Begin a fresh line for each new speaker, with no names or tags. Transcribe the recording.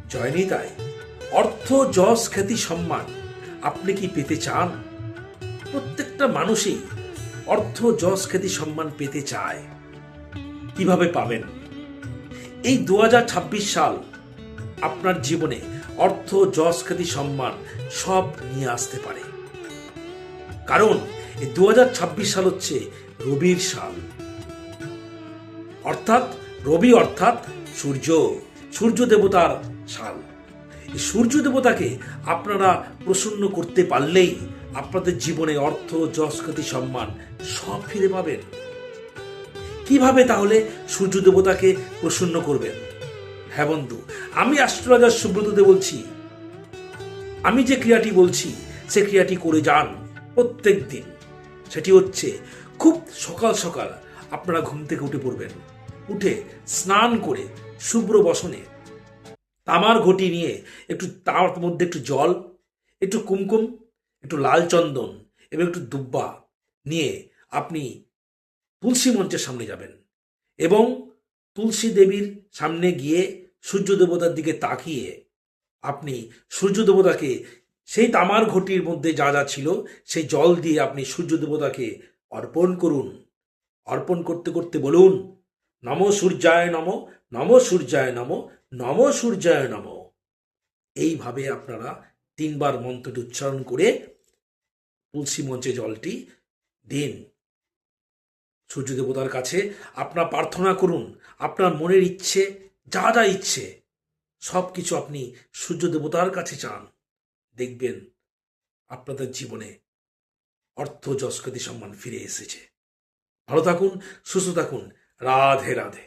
জয়নিতাই, অর্থ, যশ, খ্যাতি, সম্মান আপনি কি পেতে চান? প্রত্যেকটা মানুষই অর্থ, যশ, খ্যাতি, সম্মান পেতে চায়। কিভাবে পাবেন? এই 2026 সাল আপনার জীবনে অর্থ, যশ, খ্যাতি, সম্মান সব নিয়ে আসতে পারে। কারণ এই 2026 সাল হচ্ছে রবির সাল। অর্থাৎ রবি অর্থাৎ সূর্য, সূর্য দেবতার সাল। এই সূর্য দেবতাকে আপনারা প্রসন্ন করতে পারলেই আপনাদের জীবনে অর্থ, যশ, খ্যাতি, সম্মান সব ফিরে পাবেন। কিভাবে তাহলে সূর্য দেবতাকে প্রসন্ন করবেন? হ্যাঁ বন্ধু, আমি অ্যাস্ট্রোলজার সুব্রত দে বলছি। আমি যে ক্রিয়াটি বলছি সে ক্রিয়াটি করে যান প্রত্যেক দিন। সেটি হচ্ছে খুব সকাল সকাল আপনারা ঘুম থেকে উঠে পড়বেন। উঠে স্নান করে শুভ্র বসনে তামার ঘটি নিয়ে একটু তার মধ্যে একটু জল, একটু কুমকুম, একটু লাল চন্দন এবং একটু দুব্বা নিয়ে আপনি তুলসী মঞ্চের সামনে যাবেন এবং তুলসী দেবীর সামনে গিয়ে সূর্য দেবতার দিকে তাকিয়ে আপনি সূর্য দেবতাকে সেই তামার ঘটির মধ্যে যা যা ছিল সেই জল দিয়ে আপনি সূর্য দেবতাকে অর্পণ করুন। অর্পণ করতে করতে বলুন, নম সূর্যায় নম, নম সূর্যায় নম, নম সূর্যায় নম। এইভাবে আপনারা 3বার মন্ত্রটি উচ্চারণ করে তুলসী মঞ্চে জলটি দিন। সূর্য দেবতার কাছে আপনার প্রার্থনা করুন, আপনার মনের ইচ্ছে, যা যা ইচ্ছে সব কিছু আপনি সূর্য দেবতার কাছে চান। দেখবেন আপনাদের জীবনে অর্থ, যশ, খ্যাতি, সম্মান ফিরে এসেছে। ভালো থাকুন, সুস্থ থাকুন। রাধে রাধে।